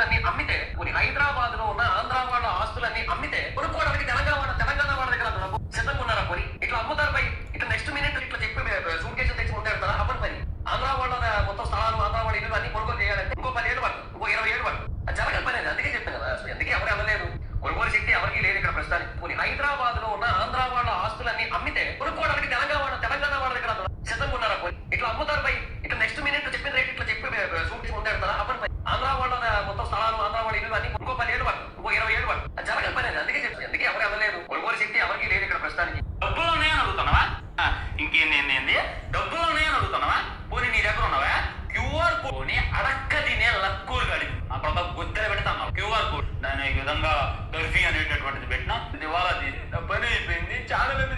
అమ్మితే కొన్ని హైదరాబాద్ లో ఉన్న ఆంధ్ర వాళ్ళ ఆస్తులన్నీ అమ్మితే కొనుక్కోవడానికి తెలంగాణ వాళ్ళ దగ్గర సిద్ధంగా ఉన్నారా పోయి ఇట్లా అమ్ముతారు పై ఇట్లా నెక్స్ట్ మినిట్ ఇట్లా చెప్పి సూట్ కేసులు తెచ్చి ముందే పెడతారా అవ్వని పని. ఆంధ్ర వాళ్ళ మొత్తం స్థలాలు ఆంధ్ర వాళ్ళ ఇల్లు అన్ని కొనుగోలు చేయాలంటే ఇంకో 10 ఏళ్ళు పడుతుంది, ఇంకో 20 ఏళ్ళు పడుతుంది. అది జరగని పని. అది అందుకే చెప్తాను కదా, అసలు ఎందుకే ఎవరు అవ్వలేదు, కొనుగోలు శక్తి ఎవరికి లేదు ఇక్కడ ప్రస్తుతానికి. కొన్ని హైదరాబాద్ లో ఉన్న ఆంధ్ర వాళ్ళ ఆస్తులన్నీ అమ్మితే కొనుక్కోవడానికి తెలంగాణ వాళ్ళ దగ్గర సిద్ధంగా ఉన్నారా పోయి ఇట్లా అమ్ముతారు పై ఇట్లా నెక్స్ట్ మినిట్ చెప్పిన రేట్ ఇట్లా చెప్పి సూట్ కేసు ముందే పెడతారా అవ్వని పని. ఆంధ్ర వాళ్ళ మొత్తం స్థలాలు ఆంధ్ర వాళ్ళ ఇల్లు అన్ని ఇంకో 10 ఏళ్ళు పడుతుంది, ఇంకో 20 ఏళ్ళు పడుతుంది. అది జరగని పని. అది అందుకే చెప్తాను ఎందుకే ఎవరు అవ్వలేదు, కొనుగోలు శక్తి ఎవరికి లేదు ఇక్కడ ప్రస్తుతానికి. డబ్బులు ఉన్నాయని అడుగుతున్నావా? ఇంకేంది డబ్బులు ఉన్నాయని అడుగుతున్నావా? పోనీ నీ దగ్గర ఉన్నావా? క్యూఆర్ కోడ్ ని అడక్క తినే లక్కూరు గడి అప్పుడు గుద్దలు పెడతాం. క్యూఆర్ కోడ్ దాని ఈ విధంగా కర్ఫీ అనేటటువంటిది పెట్టినా ఇవాళ పని అయిపోయింది. చాలా మంది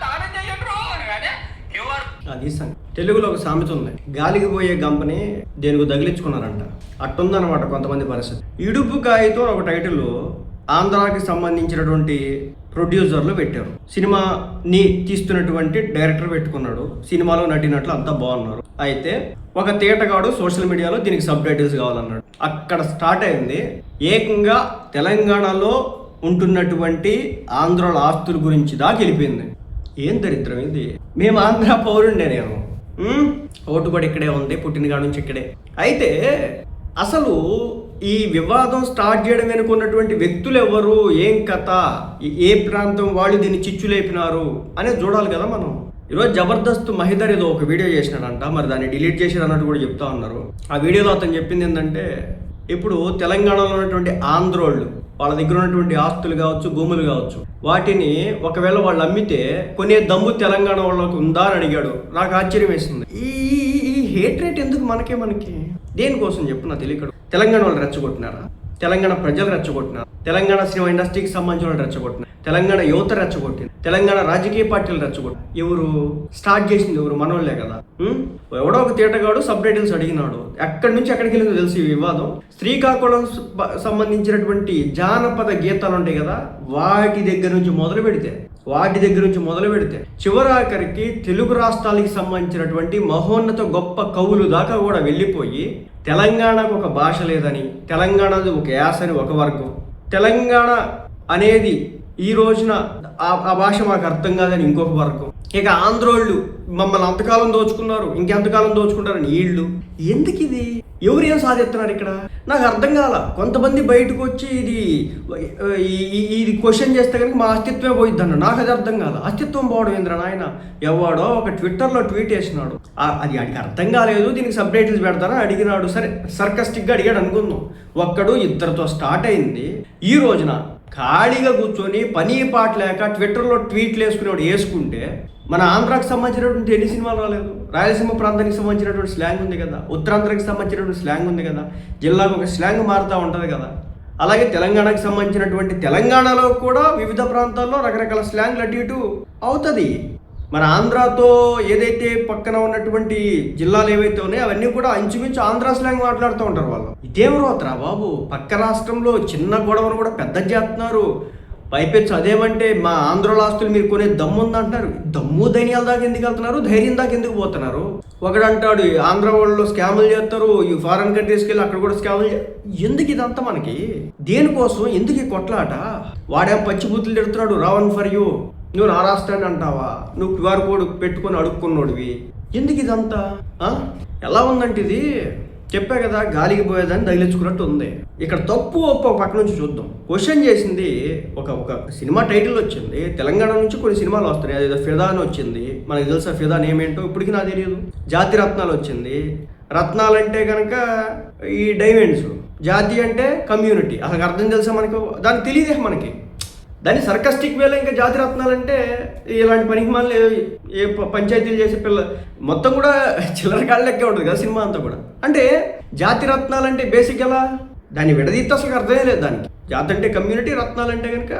దానం చెయ్యరు కానీ క్యూఆర్ అది తెలుగులో ఒక సామెత ఉంది, గాలికి పోయే గంపని దేనికి తగిలించుకున్నారంట. అట్టుందన్నమాట కొంతమంది పరిస్థితి. ఇడుపు కాయతో ఒక టైటిల్ ఆంధ్రాకి సంబంధించినటువంటి ప్రొడ్యూసర్లు పెట్టారు. సినిమాని తీస్తున్నటువంటి డైరెక్టర్ పెట్టుకున్నాడు. సినిమాలో నటినట్లు అంతా బాగున్నారు. అయితే ఒక తేటగాడు సోషల్ మీడియాలో దీనికి సబ్ టైటిల్స్ కావాలన్నాడు. అక్కడ స్టార్ట్ అయింది. ఏకంగా తెలంగాణలో ఉంటున్నటువంటి ఆంధ్రుల ఆస్తుల గురించి దాకా వెళ్ళిపోయింది. ఏం దరిద్రం ఇది. మేము ఆంధ్ర పౌరుండే, నేను ఓటు కూడా ఇక్కడే ఉంది, పుట్టినగాడు నుంచి ఇక్కడే. అయితే అసలు ఈ వివాదం స్టార్ట్ చేయడం వెనుకున్నటువంటి వ్యక్తులు ఎవరు, ఏం కథ, ఏ ప్రాంతం వాళ్ళు దీన్ని చిచ్చులేపినారు అనేది చూడాలి కదా మనం. ఈరోజు జబర్దస్త్ మహిదర్ ఏదో ఒక వీడియో చేసినాడంట, మరి దాన్ని డిలీట్ చేసారు అన్నట్టు కూడా చెప్తా ఉన్నారు. ఆ వీడియోలో అతను చెప్పింది ఏంటంటే, ఇప్పుడు తెలంగాణలో ఉన్నటువంటి ఆంధ్రోళ్ళు వాళ్ళ దగ్గర ఉన్నటువంటి ఆస్తులు కావచ్చు, భూములు కావచ్చు, వాటిని ఒకవేళ వాళ్ళు అమ్మితే కొనే దమ్ము తెలంగాణ వాళ్ళకు ఉందా అని అడిగాడు. నాకు ఆశ్చర్యం వేసింది. ఈ హేట్ రేట్ ఎందుకు మనకి దేనికోసం చెప్పు నాకు తెలియదు. తెలంగాణ వాళ్ళు రెచ్చగొట్టినారా? తెలంగాణ ప్రజలు రెచ్చగొట్టినారు? తెలంగాణ సినిమా ఇండస్ట్రీకి సంబంధించిన వాళ్ళు రెచ్చగొట్టినారు? తెలంగాణ యువత రెచ్చగొట్టింది? తెలంగాణ రాజకీయ పార్టీలు రెచ్చగొట్టినారు? ఎవరు స్టార్ట్ చేసింది? ఎవరు? మనోళ్లే కదా. ఎవడో ఒక తేటగాడు సబ్ టైటిల్స్ అడిగినాడు. ఎక్కడి నుంచి ఎక్కడికి వెళ్ళిందో తెలుసు ఈ వివాదం. శ్రీకాకుళం సంబంధించినటువంటి జానపద గీతాలు ఉంటాయి కదా, వాటి దగ్గర నుంచి మొదలు పెడితే చివరాఖరికి తెలుగు రాష్ట్రాలకి సంబంధించినటువంటి మహోన్నత గొప్ప కవులు దాకా కూడా వెళ్ళిపోయి తెలంగాణకు ఒక భాష లేదని, తెలంగాణది ఒక యాసని ఒక వర్గం, తెలంగాణ అనేది ఈ రోజున ఆ భాష మాకు అర్థం కాదని ఇంకొక వర్గం, ఇక ఆంధ్రోళ్ళు మమ్మల్ని అంతకాలం దోచుకున్నారు, ఇంకెంతకాలం దోచుకుంటారని వీళ్ళు. ఎందుకు ఇది? ఎవరు ఏం సాధిస్తున్నారు ఇక్కడ? నాకు అర్థం కాల. కొంతమంది బయటకు వచ్చి ఇది క్వశ్చన్ చేస్తే కనుక మా అస్తిత్వమే పోయిద్ది అన్న. నాకు అది అర్థం కాల. అస్తిత్వం పోవడం ఏంద్ర నాయన. ఎవడో ఒక ట్విట్టర్లో ట్వీట్ చేసినాడు, అది అడిగి అర్థం కాలేదు, దీనికి సబ్ టైటిల్స్ పెడతారా అడిగినాడు. సరే, సర్కస్టిక్గా అడిగాడు అనుకుందాం. ఒక్కడు ఇద్దరితో స్టార్ట్ అయింది. ఈ రోజున ఖాళీగా కూర్చొని పని పాట లేక ట్విట్టర్లో ట్వీట్లు వేసుకుంటే మన ఆంధ్రాకి సంబంధించినటువంటి ఎన్ని సినిమాలు రాలేదు? రాయలసీమ ప్రాంతానికి సంబంధించినటువంటి స్లాంగ్ ఉంది కదా, ఉత్తరాంధ్రకి సంబంధించినటువంటి స్లాంగ్ ఉంది కదా, జిల్లాకు ఒక స్లాంగ్ మారుతూ ఉంటుంది కదా. అలాగే తెలంగాణకి సంబంధించినటువంటి తెలంగాణలో కూడా వివిధ ప్రాంతాల్లో రకరకాల స్లాంగ్లు అటు ఇటు అవుతుంది. మన ఆంధ్రాతో ఏదైతే పక్కన ఉన్నటువంటి జిల్లాలు ఏవైతే ఉన్నాయో అవన్నీ కూడా ఇంచుమించు ఆంధ్ర స్లాంగ్ మాట్లాడుతూ ఉంటారు వాళ్ళు. ఇదేం రోతరా బాబు, పక్క రాష్ట్రంలో చిన్న గొడవను కూడా పెద్ద చేస్తున్నారు. పైపెచ్చు అదేమంటే మా ఆంధ్రుల ఆస్తులు మీరు కొనే దమ్ము ఉందంటున్నారు. దమ్ము ధైర్యాల దాకా ఎందుకు వెళ్తున్నారు? ధైర్యం దాకా ఎందుకు పోతున్నారు? ఒకడంటాడు ఆంధ్ర వాళ్ళు స్కాములు చేస్తారు, ఈ ఫారెన్ కంట్రీస్కి వెళ్ళి అక్కడ కూడా స్కాములు ఎందుకు ఇదంతా మనకి? దేనికోసం? ఎందుకు ఈ కొట్లాట? వాడే పచ్చిబూతులు తిడుతున్నాడు, రావణ్ ఫర్ యూ, నువ్వు నా రాష్ట్రాన్ని అంటావా, నువ్వు క్యూఆర్ కోడ్ పెట్టుకొని అడుక్కున్నోడివి, ఎందుకు ఇదంతా? ఎలా ఉందంటే ఇది చెప్పా కదా, గాలికి పోయేదాన్ని తగిలించుకున్నట్టు ఉంది. ఇక్కడ తప్పు ఒప్పు పక్క నుంచి చూద్దాం. క్వశ్చన్ చేసింది ఒక సినిమా టైటిల్ వచ్చింది. తెలంగాణ నుంచి కొన్ని సినిమాలు వస్తున్నాయి. అదేదో ఫిదా అని వచ్చింది. మనకి తెలుసా ఫిదా నేమేంటో? ఇప్పటికీ నాకు తెలియదు. జాతి రత్నాలు వచ్చింది. రత్నాలు అంటే కనుక ఈ డైమండ్స్, జాతి అంటే కమ్యూనిటీ. అసలు అర్థం తెలుసా మనకు? దానికి తెలియదే మనకి. దాన్ని సర్కస్టిక్ వేలో ఇంకా జాతి రత్నాలంటే ఇలాంటి పనికి మళ్ళీ ఏ పంచాయతీలు చేసే పిల్ల మొత్తం కూడా చిల్లర కాళ్ళెక్కే ఉంటుంది కదా సినిమా అంతా కూడా. అంటే జాతి రత్నాలంటే బేసిక్ ఎలా? దాన్ని విడదీస్తే అసలు అర్థమే లేదు దానికి. జాతి అంటే కమ్యూనిటీ, రత్నాలంటే కనుక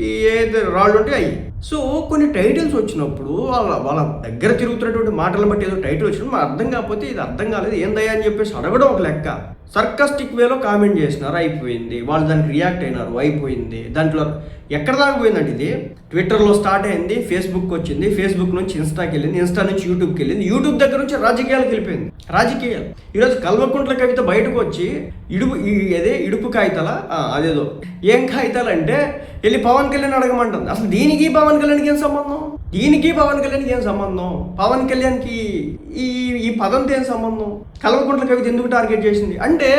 ఏదైతే రాళ్ళు ఉంటే అవి. సో కొన్ని టైటిల్స్ వచ్చినప్పుడు వాళ్ళ దగ్గర తిరుగుతున్నటువంటి మాటలను బట్టి ఏదో టైటిల్ వచ్చినప్పుడు మనకు అర్థం కాకపోతే ఇది అర్థం కాలేదు ఏందయ్యా అని చెప్పేసి అడగడం ఒక లెక్క. సర్కస్టిక్ వేలో కామెంట్ చేసినారు, అయిపోయింది. వాళ్ళు దానికి రియాక్ట్ అయినారు, అయిపోయింది. దాంట్లో ఎక్కడ దాకా పోయిందంటే ఇది ట్విట్టర్లో స్టార్ట్ అయింది, ఫేస్బుక్ వచ్చింది, ఫేస్బుక్ నుంచి ఇన్స్టాకి వెళ్ళింది, ఇన్స్టా నుంచి యూట్యూబ్కి వెళ్ళింది, యూట్యూబ్ దగ్గర నుంచి రాజకీయాలకు వెళ్ళిపోయింది. రాజకీయాలు ఈరోజు కల్వకుంట్ల కవిత బయటకు వచ్చి ఇడుపు కాగితాల అదేదో ఏం కాగితాలు అంటే వెళ్ళి పవన్ కళ్యాణ్ అడగమంటుంది. అసలు దీనికి పవన్ కళ్యాణ్కి ఏం సంబంధం? ఏం సంబంధం? పవన్ కళ్యాణ్కి ఈ పదంతో ఏం సంబంధం? కల్వకుంట్ల కవిత ఎందుకు టార్గెట్ చేసింది అంటే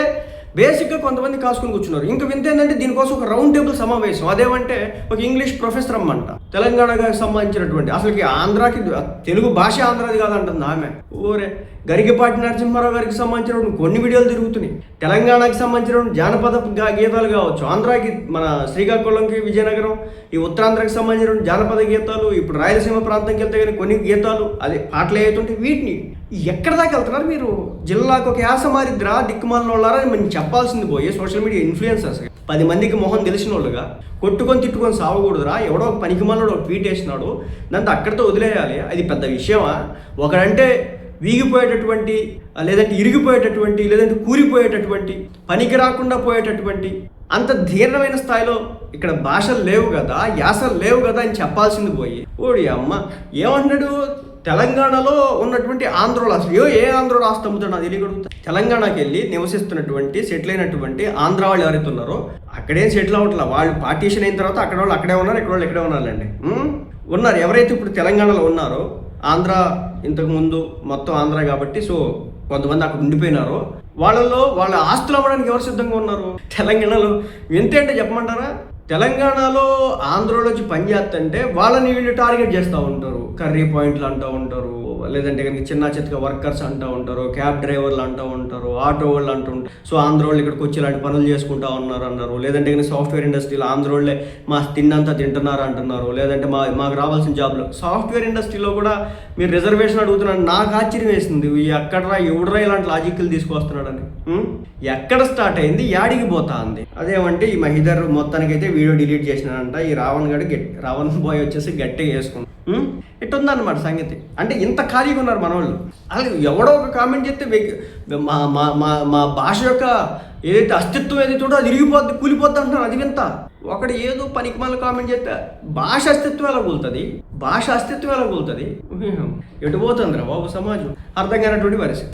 బేసిక్గా కొంతమంది కాసుకుని కూర్చున్నారు. ఇంకా వింత ఏంటంటే దీనికోసం ఒక రౌండ్ టేబుల్ సమావేశం. అదేమంటే ఒక ఇంగ్లీష్ ప్రొఫెసర్ అమ్మంట, తెలంగాణకి సంబంధించినటువంటి, అసలుకి ఆంధ్రాకి తెలుగు భాష ఆంధ్రాది కాదంటుంది ఆమె. ఊరే గరికపాటి నరసింహారావు గారికి సంబంధించినటువంటి కొన్ని వీడియోలు తిరుగుతున్నాయి. తెలంగాణకి సంబంధించినటువంటి జానపద గీతాలు కావచ్చు, ఆంధ్రాకి మన శ్రీకాకుళంకి విజయనగరం ఈ ఉత్తరాంధ్రకి సంబంధించినటువంటి జానపద గీతాలు, ఇప్పుడు రాయలసీమ ప్రాంతంకి వెళ్తే కానీ కొన్ని గీతాలు అదే పాటలు ఏవైతుంటే వీటిని ఎక్కడ దాకా వెళ్తున్నారు మీరు? జిల్లాకు ఒక యాస మారిద్రా దిక్కుమాలిన వాళ్ళారా అని మనం చెప్పాల్సింది పోయి సోషల్ మీడియా ఇన్ఫ్లుయెన్సర్స్ 10 మందికి మొహం తెలిసిన వాళ్ళుగా కొట్టుకొని తిట్టుకొని సావకూడదురా. ఎవడో ఒక పనికిమాలినోడు ఒక ట్వీట్ వేసినాడు, దాంతో అక్కడితో వదిలేయాలి. అది పెద్ద విషయమా? ఒకడంటే వీగిపోయేటటువంటి, లేదంటే ఇరిగిపోయేటటువంటి, లేదంటే కూలిపోయేటటువంటి, పనికి రాకుండా పోయేటటువంటి అంత ధీర్ణమైన స్థాయిలో ఇక్కడ భాషలు లేవు కదా, యాసలు లేవు కదా అని చెప్పాల్సింది పోయి ఓడి అమ్మ ఏమంటున్నాడు? తెలంగాణలో ఉన్నటువంటి ఆంధ్రోలు అసలు ఏ ఆంధ్ర రాష్ట్రం అమ్ముతాడు నాకు తెలియకూడదు. తెలంగాణకి వెళ్ళి నివసిస్తున్నటువంటి సెటిల్ అయినటువంటి ఆంధ్ర వాళ్ళు ఎవరైతే ఉన్నారో అక్కడేం సెటిల్ అవ్వట్లా. వాళ్ళు పార్టీషన్ అయిన తర్వాత అక్కడ వాళ్ళు అక్కడే ఉన్నారు, ఇక్కడ వాళ్ళు ఇక్కడే ఉన్నారండి. ఉన్నారు ఎవరైతే ఇప్పుడు తెలంగాణలో ఉన్నారో, ఆంధ్ర ఇంతకుముందు మొత్తం ఆంధ్ర కాబట్టి సో కొంతమంది అక్కడ ఉండిపోయినారో వాళ్ళలో వాళ్ళ ఆస్తులు అమ్మడానికి ఎవరు సిద్ధంగా ఉన్నారు? తెలంగాణలో వింతే అంటే చెప్పమంటారా? తెలంగాణలో ఆంధ్రలో వచ్చి పని చేస్తుంటే వాళ్ళని వీళ్ళు టార్గెట్ చేస్తూ ఉంటారు. కర్రీ పాయింట్లు అంటూ ఉంటారు, లేదంటే కనుక చిన్న చితక వర్కర్స్ అంటూ ఉంటారు, క్యాబ్ డ్రైవర్లు అంటూ ఉంటారు, ఆటో వాళ్ళు అంటూ ఉంటారు. సో ఆంధ్ర వాళ్ళు ఇక్కడికి వచ్చి ఇలాంటి పనులు చేసుకుంటూ ఉన్నారు అన్నారు. లేదంటే కనుక సాఫ్ట్వేర్ ఇండస్ట్రీలో ఆంధ్ర వాళ్ళే మా తిన్నంతా తింటున్నారు అంటున్నారు. లేదంటే మాకు రావాల్సిన జాబ్లో సాఫ్ట్వేర్ ఇండస్ట్రీలో కూడా మీరు రిజర్వేషన్ అడుగుతున్నాడు. నాకు ఆశ్చర్యం వేసింది, ఎక్కడరా ఎవడరా ఇలాంటి లాజిక్లు తీసుకొస్తున్నాడని. ఎక్కడ స్టార్ట్ అయింది, యాడికి పోతా ఉంది. అదేమంటే ఈ మహిదర్ మొత్తానికైతే వీడియో డిలీట్ చేసినాడంట. ఈ రావణ్ బాయ్ వచ్చేసి గట్టిగా వేసుకున్నాడు. ఇట్టుందన్నమాట సంగతి. అంటే ఇంత ఖాళీగా ఉన్నారు మన వాళ్ళు. అలాగే ఎవడో ఒక కామెంట్ చేస్తే మా భాష యొక్క ఏదైతే అస్తిత్వం ఏదైతే ఉందో అది ఇరిగిపోద్ది, కూలిపోద్ది అంటున్నారు. అది వింత. ఒకడు ఏదో పనికి మళ్ళీ కామెంట్ చేస్తే భాష అస్తిత్వం ఎలా కూలుతుంది? ఎటు పోతుందిరా బాబు సమాజం? అర్థం కానటువంటి పరిస్థితి.